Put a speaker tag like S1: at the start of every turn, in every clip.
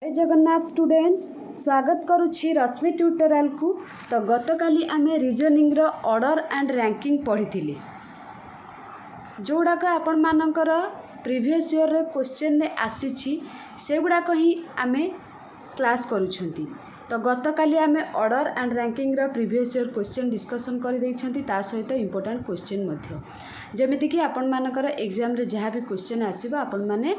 S1: जय जगन्नाथ स्टूडेंट्स स्वागत करुछि रश्मि ट्यूटोरियल को। तो गतकाली आमे रीजनिंग रो ऑर्डर एंड रैंकिंग पढ़ी जोड़ाक आपण मानकर प्रीवियस ईयर रे क्वेश्चन ने आसीछि से गुड़ाक ही आमे क्लास करूछंती। तो गतकाली आमे ऑर्डर एंड रैंकिंग रो प्रीवियस ईयर क्वेश्चन डिस्कशन कर दैछंती ता सहित इंपोर्टेंट क्वेश्चन मध्य जेमिति कि आपण मानकर एग्जाम रे जहाँ भी क्वेश्चन आसीबा आपण माने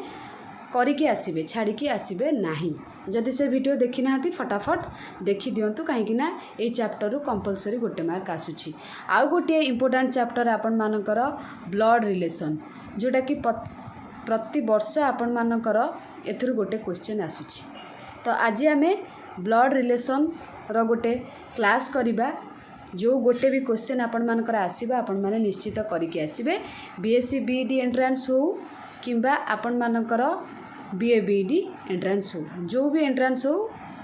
S1: करिकी आसीबे छाड़िकी आसीबे नाही। जदि से वीडियो देखी ना फटाफट देखी दिंतु कहीं ये चैप्टर रु कंपलसरी गोटे मार्क आसुची। आउ गोटे इंपोर्टेंट चैप्टर आपण मानकर ब्लड रिलेशन जोटा कि प्रति वर्ष आपण मानकर एथुरु गोटे क्वेश्चन आसुची। तो आज आमे ब्लड रिलेशन रो गोटे क्लास करिबा जो गोटे भी क्वेश्चन आपण मानकर आसीबा आपण माने निश्चित करिकी आसीबे। बीएससी बीईडी एंट्रेंस हो किंबा आपण मानकर बीए बीईडी एंट्रेंस हो जो भी एंट्रेंस हो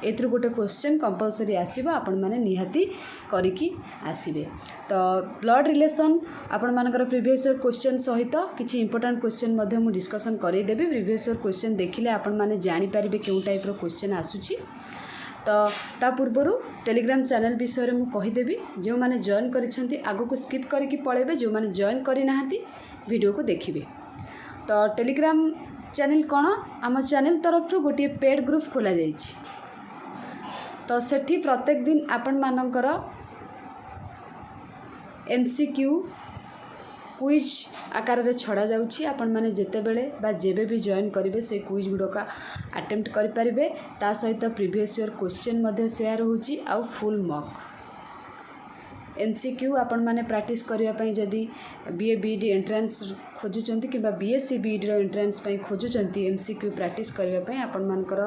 S1: एथुरु गोटे क्वेश्चन कंपलसरी आसीबा आपण माने निहाती करिकी आसीबे। तो ब्लड रिलेशन आपण मानकर प्रीवियस ईयर क्वेश्चन सहित किछि इंपोर्टेंट क्वेश्चन मध्ये मु डिस्कशन करै देबी। प्रीवियस ईयर क्वेश्चन देखिले आपण माने जानि परिबे केउ टाइप रो क्वेश्चन आसुची। तो ता पूर्व टेलीग्राम चैनल विषय में कहीदेवी जो मैंने जॉइन करिसेंती आगो को स्किप करके पळेबे जो मैंने जॉइन करि नाहंती वीडियो को देखिबे। तो टेलीग्राम चैनल कौन आम चैनल तरफ गोटे पेड ग्रुप खोल जाइछि। तो सेठी प्रत्येक दिन आपण मानकर एमसीक्यू क्विज आकार रे छड़ा जाउछि। आपण माने जेते बेले बा जेबे भी जॉइन करिवे से क्विज गुडका अटेम्प्ट करि परिबे। ता सहित प्रीवियस ईयर क्वेश्चन मध्ये शेयर होउछि आउ फुल मॉक एमसीक्यू आपण माने प्रैक्टिस करिया पई जदी बीए बीईडी एंट्रेंस खोजुचंती किबा बीएससी बीईडी रो एंट्रेंस पई खोजुचंती एमसीक्यू प्रैक्टिस करिया पई आपण मानकर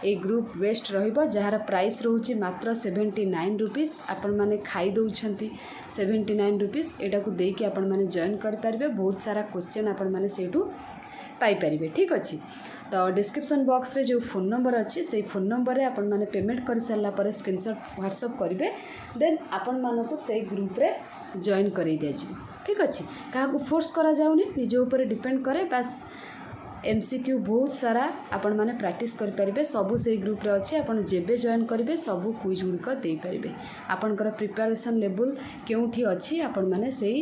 S1: ए ग्रुप वेस्ट रहिबो जहार प्राइस रहउछि मात्र 79 रुपीस। आपण माने खाई दउछंती 79 रुपीस एटा को देई कि आपण माने जॉइन करि परिबे। बहुत सारा क्वेश्चन आपण माने सेठू पाई परिबे। ठीक अछि। तो डिस्क्रिप्शन बॉक्स रे जो फोन नंबर अच्छी से फोन नंबर रे आपण माने पेमेंट कर सारा पर स्क्रीनशॉट व्हाट्सएप करेंगे देन आपण मानक से ग्रुप रे जॉइन कर दिया। ठीक अच्छे क्या फोर्स करा जाउनी निज ऊपर डिपेंड करे बस एमसीक्यू बहुत सारा आपण माने प्रैक्टिस कर परिबे। सबू से ग्रुप रे अच्छे आपण जेबे जॉइन करेंगे सबू क्विज गुड़िक दे पारिबे। आपनकर प्रिपरेशन लेवल केउठी अच्छी आपण माने से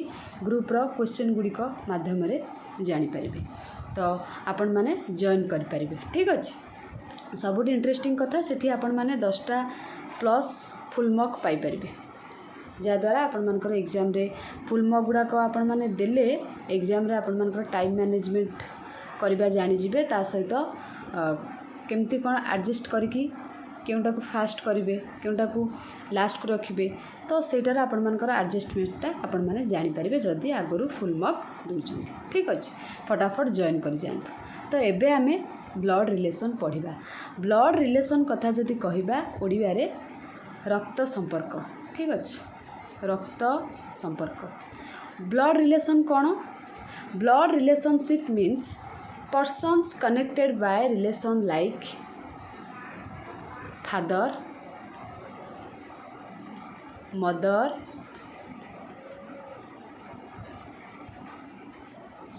S1: ग्रुप रो क्वेश्चन गुड़िक माध्यम रे जानि परिबे। तो आपण माने जॉइन कर परिबे। ठीक अच्छे सबुठ इंटरेस्टिंग कथा सेठी आपण माने 10टा प्लस फुल मार्क पाई परिबे जद्वारा आपण मानकर एग्जाम रे फुल मार्क गुड़ाक आपण माने देले एग्जाम रे आपण मानकर टाइम मैनेजमेंट करबा जानि जिबे। ता सहित केमती कोन एडजस्ट करिकी केउटा को फास्ट करिवे केउटा को लास्ट को रखिबे। तो सेटार आपण मानकर एडजस्टमेंटटा आपण माने जानि परिबे जदी आगरु फुल मार्क दोउछंती। ठीक अछि फटाफट जॉइन कर जांतु। तो एबे आमे ब्लड रिलेशन पढ़िबा। ब्लड रिलेशन कथा जदी कहिबा ओडिया रे रक्त संपर्क। ठीक अछि रक्त संपर्क ब्लड रिलेशन कौन blood relationship means persons connected by relation like father mother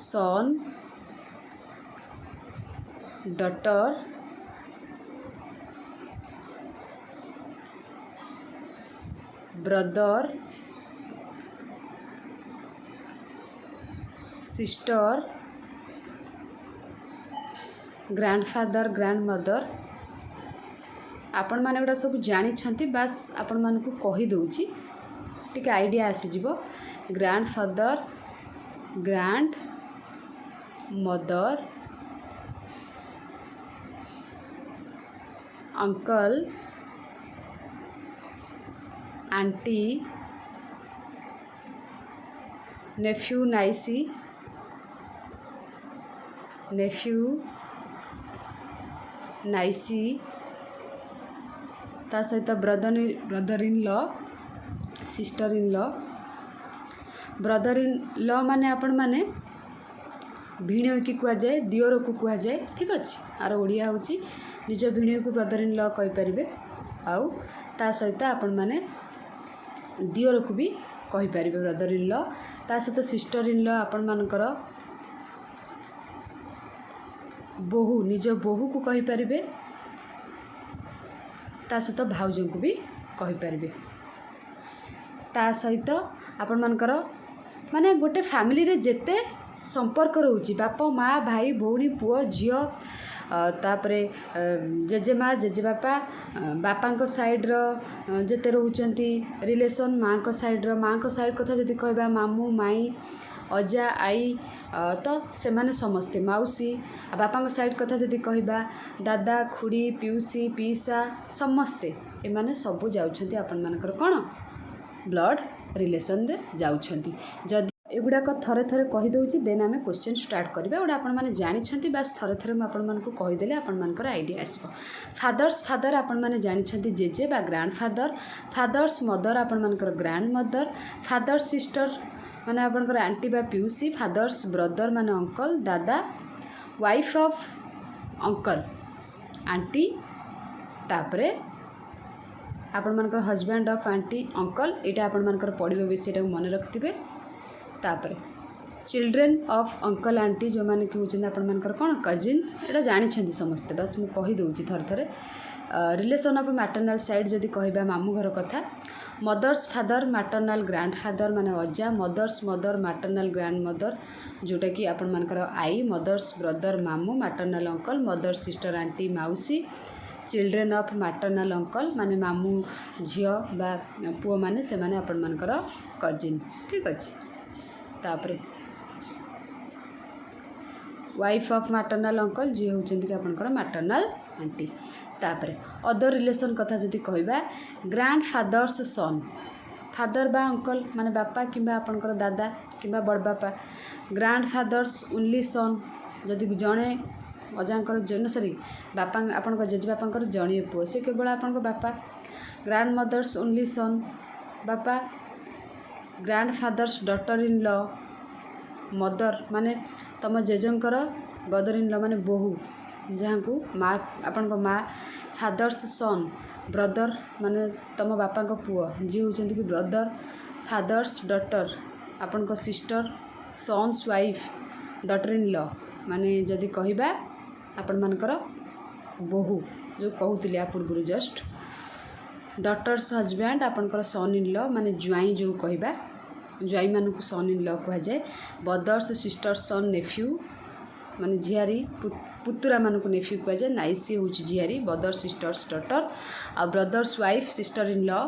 S1: son daughter brother sister grandfather grandmother आपण माने गुड़ा सब जानी बास आपण मान को कही दउची टिके आइडिया आसी जिवो। Grandfather grandmother uncle aunty nephew niece nephew niece ता सहित brother in law sister in law. Brother in law माने आपण माने भिणीय की कुआ जाए दियोर को कुआ जाए। ठीक अच्छे आर ओडिया होची निज भिणीय को ब्रदर इन लॉ कहि परिबे आउ ता सहित आपण माने दियोर को भी कहि परिबे ब्रदर इन लॉ। ता सहित सिस्टर इन लॉ आपण मानकर बोहू निज बोहू को कहि परिबे ता सहित भाउज को भी कहींपारे ता सहित आपण मानकर माने गोटे फैमिली रे जेते संपर्क रोची बाप माँ भाई भौणी पुओ झील तापरे जेजेमा जेजेबापा बापा साइड्र जेते रोचंती रिलेसन माँ को साइड्र माँ को साइड कथा जदि कहबा मामू माई अजा आई तो से माने समस्ते मौसी बापा साइड कथा जदि कहबा दादा खुड़ी पिउसी पीसा समस्ते एमाने सबू जाउछंती आपण मानकर कोन ब्लड रिलेसन रे जाउछंती जदि एगुड़ाक थरे थरे कहीदे देन आम क्वेश्चन स्टार्ट करवा गोटे आपण मैंने जानते बास थरे थरे मुझे कहीदेले आपर आइडिया आसो फादर्स फादर आपण मैंने जानते जेजे बा ग्रांड फादर फादर्स मदर आपण मानकर ग्रांड मदर फादर सिस्टर माने आपनकर आंटी बा पिउसी फादर्स ब्रदर माने अंकल दादा वाइफ ऑफ अंकल आंटी तापरे आपण मानकर हस्बैंड ऑफ आंटी अंकल यहाँ आपण मानकर पढ़िबे बेसी मन रखिथे तापरे चिल्ड्रेन ऑफ अंकल आंटी जो मैंने कि होचंदी आपण मानकर कोन कजिन एटा जानिछंती समस्ते बस मु कहि दउची थर थरे रिलेशन ऑफ मैटरनल साइड जदि कहबा मामू घर कथा mother's father maternal grandfather माने अजा mother's mother maternal grandmother जोटा कि आपण मानकर आई मदर्स ब्रदर मामू maternal uncle mother sister aunty मौसी चिल्ड्रेन ऑफ मैटरनल अंकल माने मामू झियो बा पुओ माने से माने आपण मानकर कजिन ठीक अछि तापरे वाइफ ऑफ मैटरनल अंकल जी होचंदी कि आपनकर मैटरनल आंटी तापरे अदर रिलेशन कथा जदि कहबा ग्रांड फादर्स सन फादर बा अंकल माने बापा किंबा आपनकर दादा किंबा बड़ बापा ग्रांड फादर्स ओनली सन जदि जणे अजांकर जन सॉरी बापा आपनकर जेजे बापांकर जणिए पुओ से केवल आपनकर बापा ग्रांड मदर्स ओनली सन बापा grandfather's daughter in law mother माने तम जेजंकर ब्रदर इन लॉ माने बोहू जहाँ को माँ आपण को माँ फादर्स सन ब्रदर माने तम बापा को पुओ जी होचंदी कि ब्रदर फादर्स डॉटर आपण को sister son's wife daughter in law माने जदि कहबा आपण मानकर बोहू जो कहूतिले आ पूर्व जस्ट डॉटर्स हजबैंड आपनकर सन इन लॉ माने ज्वाई जो कहबा ज्वाई मानक सन इन लॉ कह जाए ब्रदर्स सिस्टर सन नेफ्यू माने झियारी पुतुरा मानक नेफ्यू कह जाए नाइसी हो झियारी ब्रदर सिस्टर्स डॉटर आ brothers wife sister in law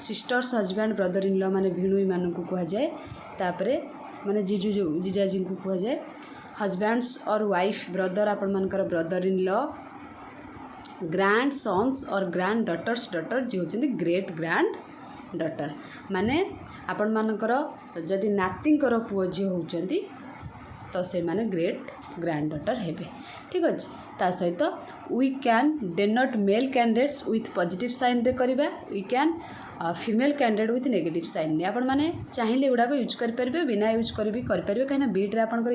S1: sisters husband brother in law माने भिणुई मानक कह जाए तापरे माने जीजू जो जीजाजी को कह जाए हजबैंड्स और वाइफ ब्रदर आपण मानकर brother in law grandsons और ग्रैंड डॉटर्स डॉटर जी होचंदी ग्रेट ग्रैंड डॉटर माने आपण मानकर जदि नातींकर पुओ जी होचंदी तो से माने ग्रेट ग्रैंड डॉटर हेबे ठीक अछि ता सहित we can denote male candidates with positive sign रे करिबा we can female candidate with negative sign ने आपण माने चाहिए गुड़ाक यूज करेंगे बिना यूज कर भी करेंगे कहीं बीट्रे आपंकर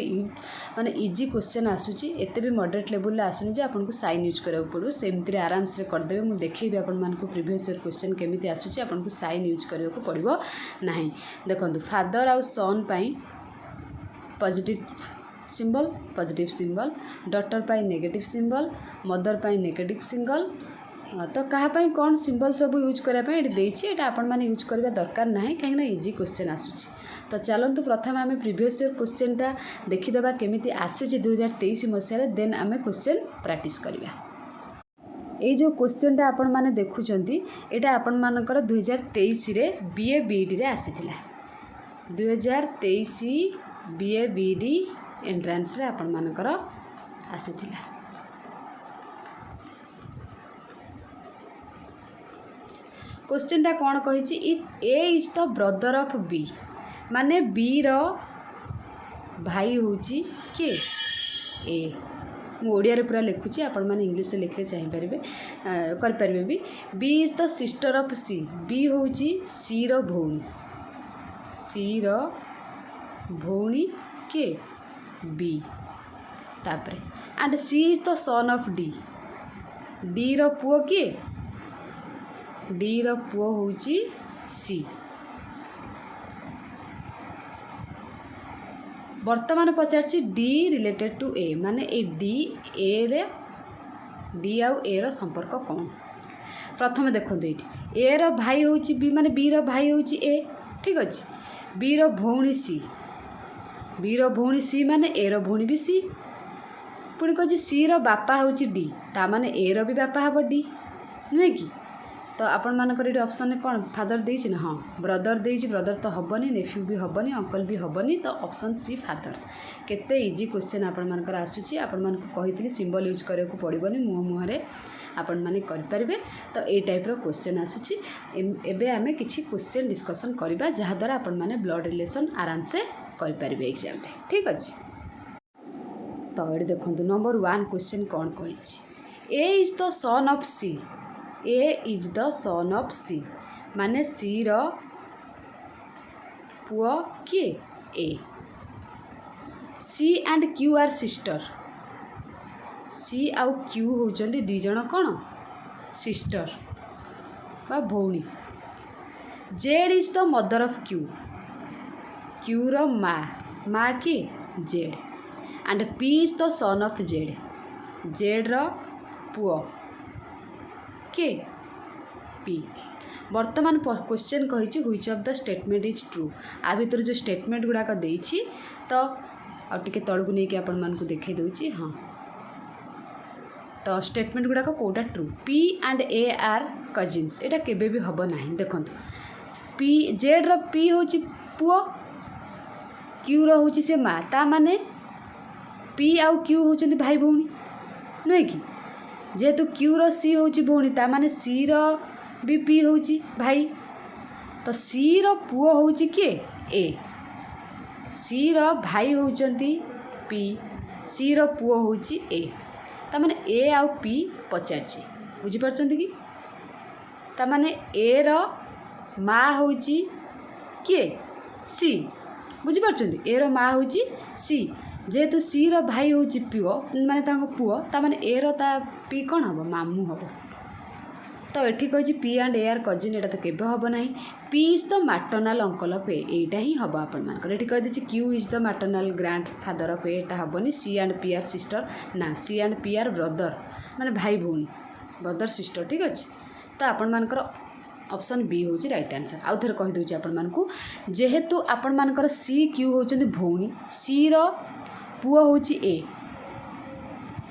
S1: माने इजी क्वेश्चन आसूची एते भी मॉडरेट लेवल आसुनी जे आपको साइन यूज करा पड़ो सेमती आराम से करदे मुझे देखी आपण प्रीवियस ईयर क्वेश्चन केमी आसूची आपको साइन यूज करा पड़ो ना देखो फादर आउ सन पाई पॉजिटिव सिंबल डॉटर पाई नेगेटिव सिंबल मदर पाई नेगेटिव सिंबल तो कहाँपाई कौन सिंबल सब यूज करने ये आपण मैंने यूज करवा दरकार ना कहीं इजी क्वेश्चन आसूची तो चलतु प्रथम आम प्रीवियस ईयर क्वेश्चनटा देखीदे केमी आसी 2023 मसीह देन आम क्वेश्चन प्रैक्टिस करवा ये जो क्वेश्चनटा आपण मैंने देखुंत यहाँ आपण मानकर 2023 रे बीए बीईडी रे आसीथिला 2023 बीए बीईडी एंट्रांस रे आपण मानकर आसीथिला क्वेश्चन टा कौन कही if A is the brother of B माने बी रो भाई होची किए ए मु ओडिया रे पूरा लिखुची आपण माने इंग्लिश रे लिखले चाहि परिबे कर परिबे भी B is the sister of C B होची सी रो भौणी के बी तापरे and C is the son of D D रो पुओ के डी रो पुओ होची सी वर्तमान पचारछि डी रिलेटेड टू ए माने ए डी ए रे डी आउ ए रो संपर्क कौन प्रथम देखो ये ए रो भाई हूँ बी माने बी रो भाई हूँ ए ठीक अच्छे बी रो भौणी सी बी रो भौणी सी माने ए रो भौणी भी सी पुणी कह सी रो बापा हूँ डी ता माने ए रो भी बापा हम डी नुहे कि तो आपण मानकर ये ऑप्शन कौन फादर देछि ना हाँ ब्रदर देछि ब्रदर तो हबनी नेफ्यू भी हबनी अंकल भी हबनी तो ऑप्शन सी फादर केते इजी क्वेश्चन आपण मानकर आसुची आपण मान कहितली सिंबल यूज करिया को पड़िबनी मुह मुहरे आपण माने कर परिबे तो ए टाइप रो क्वेश्चन आसुची एबे आमे किछि क्वेश्चन डिस्कशन करबा जहा द्वारा आपण माने ब्लड रिलेशन आराम से कर परिबे एग्जाम रे ठीक अछि तो ये देखंतु नंबर 1 क्वेश्चन कौन कहिछि A is the son of C A is the son of C माने सी रो पुओ किए A C and Q are sister C आउ क्यू होचंदी दी जण कोन सिस्टर बा भौणी Z is the mother of Q Q रो माँ की Z and P is the son of Z Z रो पुओ के पी वर्तमान क्वेश्चन कही which of the statement is true आ भीतर जो स्टेटमेंट गुड़ाक देछि तो आउटे तलू नहीं कि आपण मानकु देखै दउछि हाँ तो स्टेटमेंट गुड़ाक कोटा true P and A are cousins एटा केबे भी हबो नाही देखंतु पी जेड रो पी होछि पुओ क्यू रो होछि से माँ ता माने पी आउ क्यू होचंदी भाई भौणी नुहे कि जेहेतु क्यू रो सी होची भौणी ता माने सी रो भी पी होची भाई तो सी रो पुओ होची किए ए सी रो भाई होचंती पी सी रो पुओ होची ए ता माने ए आउ पी पचारची बुझी परचंती कि ता माने ए रो माँ होची किए सी बुझी परचंती ए रो माँ होची सी जेहेतु सी रो भाई हूँ पुओ माने तांको पुओ ता माने ए रो ता पी कौन हम मामू हम तो ये कही P and A are cousin एटा तो केबे हम ना P is the maternal uncle of एटा ही हम आपण मानकर ये कही Q is the maternal grand father of एटा हेनी सी एंड पी आर सिस्टर ना सी एंड पी आर ब्रदर माने भाई भौणी ब्रदर सिस्टर ठीक अच्छे तो आपण मानकर ऑप्शन बी हूँ राइट आंसर आउ थे कहीदे आपण मानकु जेहेतु आपण मानकर सी क्यू होचंदी भौणी सी रो पुओ होची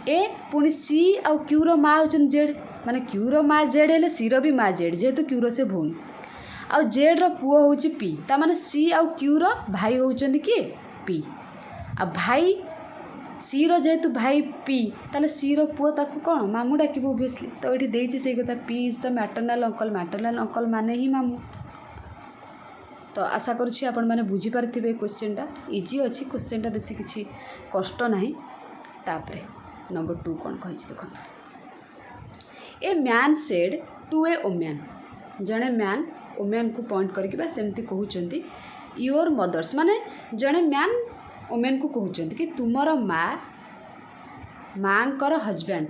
S1: ए पुणी सी आउ क्यू रो माँ होचंदी जेड माने क्यू रो माँ जेड हेले सी रो भी माँ जेड जेहेतु क्यू रो से भौणी आउ जेड रो पुओ होची पी ता माने सी आउ क्यू रो भाई होचंदी किए पी आ भाई सी रो जेहेतु भाई पी ताले सी रो पुओ ताकू कौन मामू डाक ओबियसली तो ये देछि से कथा P is the maternal uncle माने ही मामू तो आशा करुँची आपण मैंने बुझीपारे क्वेश्चनटा इजी अच्छी क्वेश्चनटा बेसी किसी कष्ट ना तापरे नंबर 2 कौन कही देख ए मैन सेड टू ए ओम्यान जड़े मैन ओम्यान को पॉइंट करके सेमती कहते योर मदर्स माने जड़े मैन ओमेन को कहते कि तुमर माँ कर husband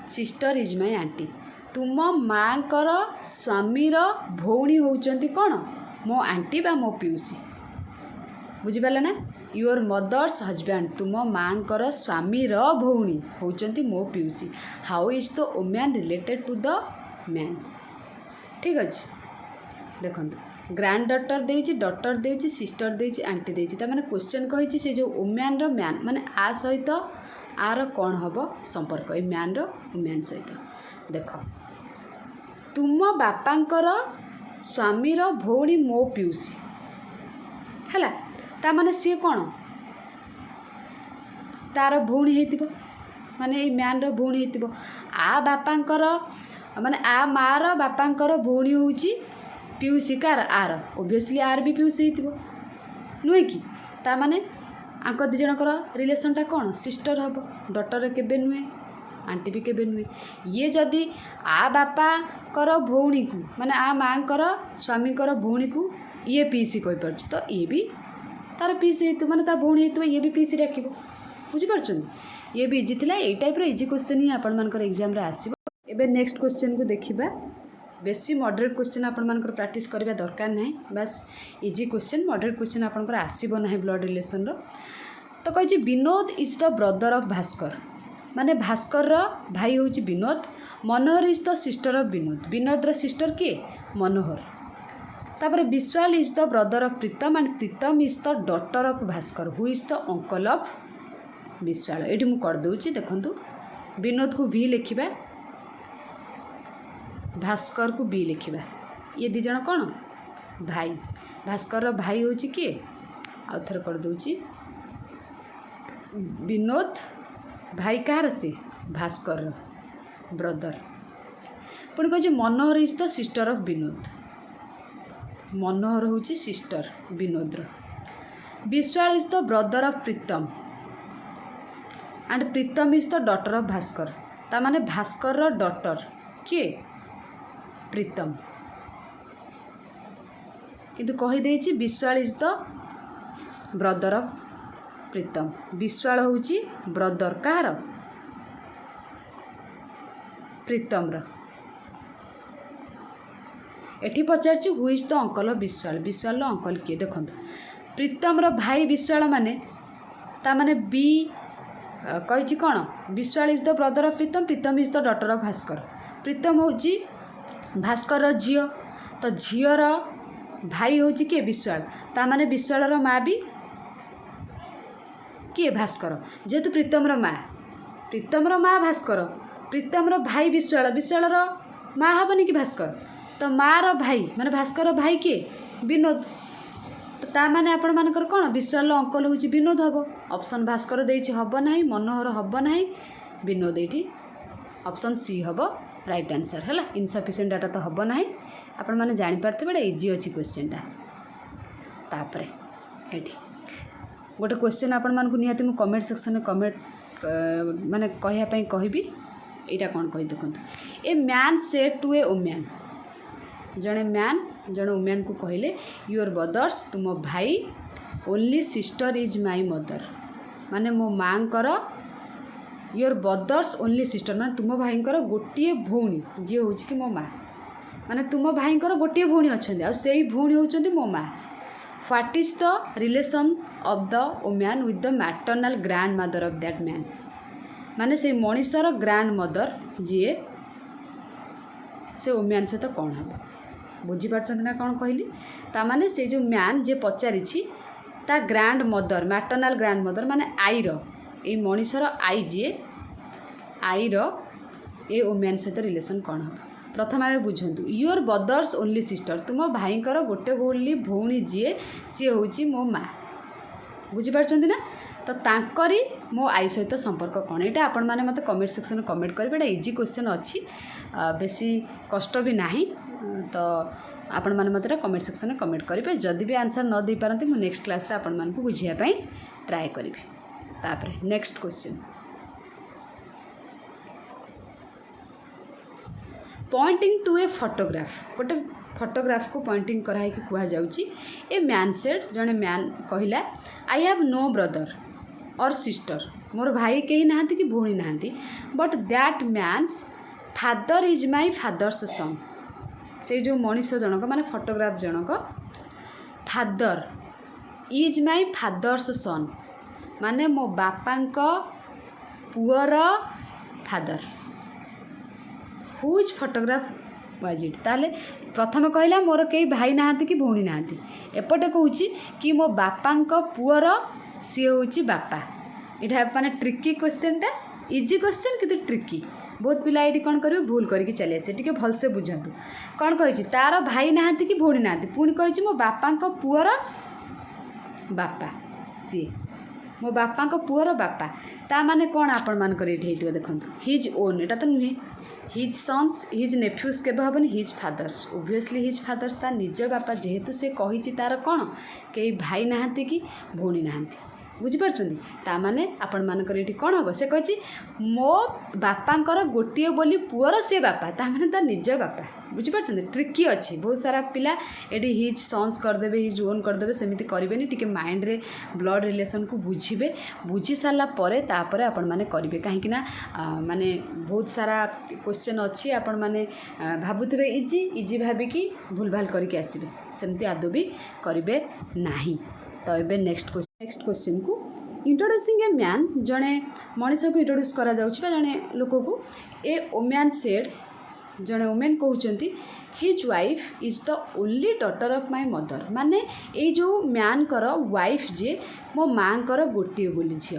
S1: sister is my aunty तुम माँ कर स्वामीर भौणी होचंती कौन मो आंटी बा मो पिउसी बुझिपारे ना योर मदर्स हजबैंड तुम माँ कर स्वामीर भौणी होचंती मो पिउसी how is the woman related to the man ठीक अच्छे देखो ग्रैंड डटर देछि सिस्टर देछि आंटी देछि ता माने क्वेश्चन कहिछि से जो ओम्यान रो मैन माने आ सहित आर कौन हम संपर्क ए मैन रो ओम्यान सहित देख तुम बापांकर स्वामीर भौणी मो पिउसी है ता माने सी कौन तार भौणी हेतिबो माने ए मैन रो भौणी हेतिबो आ बापांकर माने आ मार बापांकर भौणी होउची पिउसी कार आर ओबियसली आर भी पिउसी हेतिबो नुहे कि ता माने आंक दी जनकर रिलेशनटा कौन सिस्टर हम डटर केबे नुहे आंटी भी केबे नुहे ये जदि आ बापा कर भौणी को माने आ माँ कर स्वामी कर भौणी को ये पीसी कहि परछ तो ये भी तार पीसी हेतु माने ता भौणी हेतु ये भी पीसी डाकिबो बुझी परछन ये भी इजी थिला ए टाइप रो इजी क्वेश्चन ही आपण मानकर एग्जाम रे आसीबो एबे नेक्स्ट क्वेश्चन को देखिबा बेसी मॉडरेट क्वेश्चन आपण मानकर प्रैक्टिस करबा दरकार नाही बस इजी क्वेश्चन मॉडरेट क्वेश्चन आपनकर आसीबो नाही ब्लड रिलेशन रो तो कहि Vinod is the brother of Bhaskar माने भास्कर रो भाई होची Vinod Manohar is the sister of Vinod, Vinod र सिस्टर किए मनोहर। तापर Vishal is the brother of Pritam and Pritam is the daughter of Bhaskar who is the uncle of Vishal. ये मुझे करदे देखु विनोद को भी लिखा, भास्कर को बी लिखा, ये दिज कौन भाई, भास्कर भाई हूँ किए आउ थे करदे विनोद भाई कहार से भास्कर ब्रदर। पुणी कह Manohar is the sister of Vinod, Manohar हूँ sister Vinod. Vishal is the brother of Pritam and Pritam is the daughter of Bhaskar, ता माने भास्कर डॉटर किए प्रीतम। किंतु कहीदे Vishal is the brother of Pritam, Vishal हूँ ब्रदर कहार प्रीतम र। एठी पचार who is the uncle of Vishal, Vishal uncle किए देखो प्रीतम र भाई विश्वाल माने ता माने बी कही कौन Vishal is the brother of Pritam, Pritam is the daughter of Bhaskar. Pritam हूँ भास्कर झील, तो झीर भाई हूँ किए विश्वाल, ता माने विश्वाल माँ भी किए भास्कर, जेहेतु प्रीतम माँ, प्रीतम माँ भास्कर, प्रीतम भाई विश्वाल, विश्वाल माँ हेनी कि भास्कर, तो माँ र भाई माने भास्कर भाई किए विनोद, तो ता माने आपण मानकर कौन विश्वाल अंकल हूँ विनोद हम। ऑप्शन भास्कर देछि हब ना, मनोहर हब ना, विनोद ये ऑप्शन सी हम राइट आंसर है। इनसफिशिएंट डाटा तो हब ना, आपण मैंने जापारे बड़ा इजी अच्छी क्वेश्चनटा। तापर ये गोटे क्वेश्चन आपण मानक निहाती मुझे कमेंट सेक्शन में कमेंट माने कहवाई कहबी, यहाँ कौन कही देखो a man said to a woman, जड़े मैन जड़े वुमेन को कहले योर ब्रदर्स तुम भाई, only sister is my mother, माने मो माँ कर योर ब्रदर्स ओनली सिस्टर माने तुम भाई गोटे भौणी जी हूँ कि मो माँ, माने तुम भाई गोटे भौणी अच्छा से भौणी होती मो माँ। What is the relation of the women with the maternal grand mother of that man, माने से मनीषर ग्रैंड मदर जी से वुमेन सहित कौन हम बुझीपार ना कौन कहली, ताने से जो मैन जे पचारि ता grand mother maternal grand mother माने आई ये मनीषर आई जी आई ए वुमेन सहित रिलेशन कौन हम। प्रथम आम बुझंतु योर ब्रदर्स ओनली सिस्टर, तुम भाई गोटे बोली भौणी जी सी हूँ मो माँ, बुझीपार ना, तो तांकरी मो आई सहित संपर्क कौन, यहाँ आपण मैंने मत कमेंट सेक्शन में कमेंट करेंगे। यहाँ इजी क्वेश्चन अच्छी बेसी कष्ट भी ना, तो आपण मैंने मत कमेंट सेक्शन में कमेंट करेंगे। जदि भी आंसर न दे पारती मुझे नेक्स्ट क्लास रे आपण मानकु बुझाई ट्राए करी। तापर next question pointing to a photograph, गोटे फोटोग्राफ को पॉइंटिंग कराई कह जाउची ए मैन सेड, जड़े मैन कहला I have no brother or sister, मोर भाई कहीं नहांती कि भौणी नहांती, but that man's father is my father's son, से जो मनीष जनक माने फोटोग्राफ जनक father is my father's son, माने मो बापांक पुअर father, whose photograph was it. ताले प्रथम कहला मोर कई भाई नहांती कि भौणी नहांती, एपटे कहूँ कि मो बापांक पुअर सी हूँ बापा। यहाँ माने ट्रिकी क्वेश्चनटा, इजी क्वेश्चन किंतु ट्रिकी, बहुत पिला ये कौन करेंगे भूल करके चले आसे, टी भलसे बुझंतु कौन कही तार भाई नहांती कि भौणी नहांती, पुणी कही मो बापांक पुअर बापा, सी मो बापांक पुअर बापा, ता माने कौन आपण मानकर ये देखो हिज ओन, एटा तो नुहे हिज सन्स हिज नेफ्यूज के हेनी his father's, obviously his father's ता निज बापा, जेहेतु से कही तार कौन कई भाई नहांती कि भौणी नहांती, बुझीपार्छन्ती ता माने आपण मानकर ये कौन हम से कही मो बापांकर गोटे बोली पुअर से बापा, ता माने ता निज बापा, बुझीपार्छन्ती ट्रिकी अच्छी। बहुत सारा पिला ये हिज सन्स करदे हिज ओन करदे, सेमती करेंगे टी माइंड रे ब्लड रिलेशन को बुझे, बुझी सारा पर तापर आपण माने करेंगे, कहीं माने बहुत सारा क्वेश्चन अच्छी आपण माने भावुथे इजी इजी भाविकी भूल भाल करके आसबे, सेमती आदौ भी करेंगे ना। तो ये नेक्स्ट क्वेश्चन को इंट्रोड्यूसिंग ए मैन जड़े मनीष को इंट्रोड्यूस करा जड़े लोक को ए ओमैन सेड जड़े ओमेन कहते his wife is the only daughter of my mother माने ये जो मैन कर वाइफ जे मो माँ कर गोटे बोली झी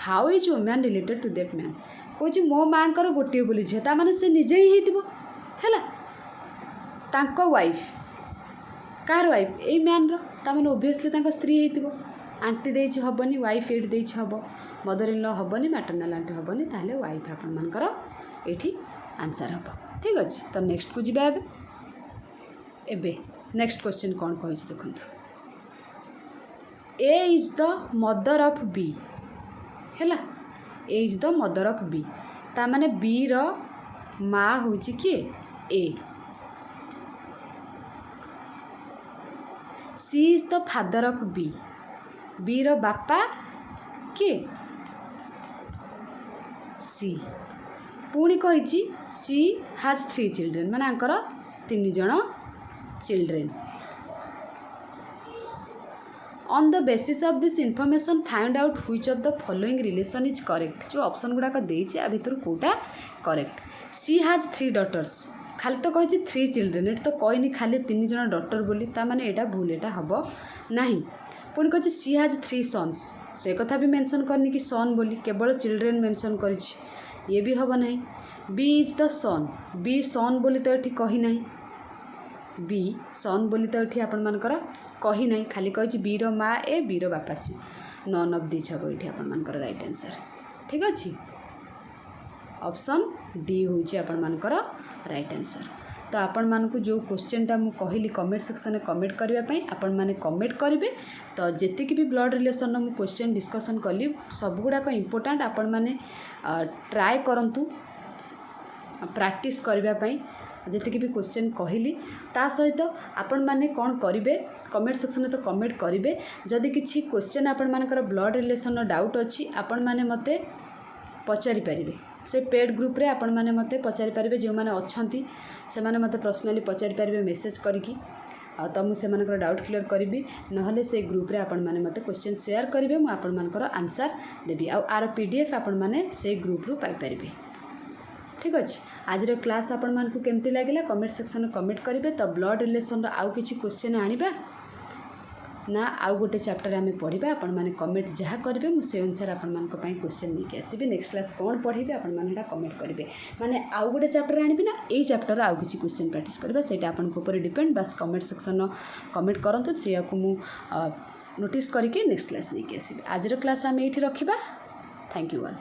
S1: how is woman related to that man कौच मो माँ कर गोटे बोली झी ता माने से निजे ही है तांको वाइफ कार वाइफ ए मैन रो ओबियसली स्त्री हो आंटी देछि हबनी वाइफ एट देछि हब मदर इन लॉ हबनी मैटरनल आंटी हबनी ताहले वाइफ आपण मानकर एठी आंसर हब ठीक अछि तो नेक्स्ट को जिबा एबे नेक्स्ट क्वेश्चन कौन कहि देखंतु A is the mother of B हैला A is the mother of B ता माने बी रो माँ होछि कि A C is the father of B B रो बापा के सी पुणी कही सी हैज 3 चिल्ड्रेन माने आंकर 3 जण children on the basis of this information find out which of the following relation is correct जो ऑप्शन गुड़ाक देछि आ भितर कोटा करेक्ट सी हैज 3 डॉटर्स खाली तो कही 3 चिल्ड्रेन एट तो कहनी खाली 3 जण डॉटर बोली ता माने एटा भूल एटा हबो नाही पुणी कही सी हैज 3 सन्स से कथा भी मेंशन करनी कि सन बोली केवल चिल्ड्रेन मेंशन कर ये भी हम ना B is the son B son बोली तो ये कही ना बी सन बोली तो ये आपण मानकर कही ना खाली कही बी रो माँ ए बी रो बापा सी नन ऑफ दिस हम ये आपण मानकर राइट आंसर ठीक अच्छे ऑप्शन डी होची आपण मानकर राइट आंसर तो आपण मानकु जो क्वेश्चनटा मु कहली कमेंट सेक्शन में कमेंट करने आपण माने कमेंट करेंगे तो जी भी ब्लड रिलेशन मु क्वेश्चन डिस्कसन कली सब गुड़ाक इम्पोर्टाट आपण माने ट्राए करंतु प्रैक्टिस करने जी भी क्वेश्चन कहली ता सहित आपण माने कौन करेंगे कमेंट सेक्शन में तो कमेंट करेंगे जदि किसी क्वेश्चन आपण मानकर ब्लड रिलेशन डाउट अच्छी आपण माने मते पचारि पारिबे से पेड ग्रुप रे आपण माने मते पचारि पारिबे जो माने अछंती से माने मते पर्सनली पचारि पारिबे मेसेज करिकी आ त मु से मानकर डाउट क्लियर करिबी नहले से ग्रुप रे आपण माने मते क्वेश्चन शेयर करिबे मु आपण मानकर answer Devi uh are PDF आपण माने से ग्रुप रु पाई पारिबे ठीक अछि आज रे क्लास आपण मानकु केमती लागिला कमेंट सेक्शन में कमेंट करिबे तो ब्लड रिलेशन रो आउ किछि क्वेश्चन आनिबा ना आउ गोटे चैप्टर आम पढ़ा आपण मैंने कमेंट जहाँ करेंगे मुझे अनुसार आपण मान क्वेश्चन नहीं आसबि नेक्स्ट क्लास कौन पढ़े आपण मैंने कमेंट करेंगे माने आउ गोटे चैप्टर आनी ना यही चैप्टर आउ किसी क्वेश्चन प्रैक्टिस करबा सेटा आपण ऊपर डिपेंड बस कमेंट सेक्शन कमेंट करंतु से मु नोटिस करके नेक्स्ट क्लास नहीं आसबि आज क्लास आम ये रखा थैंक यू ऑल।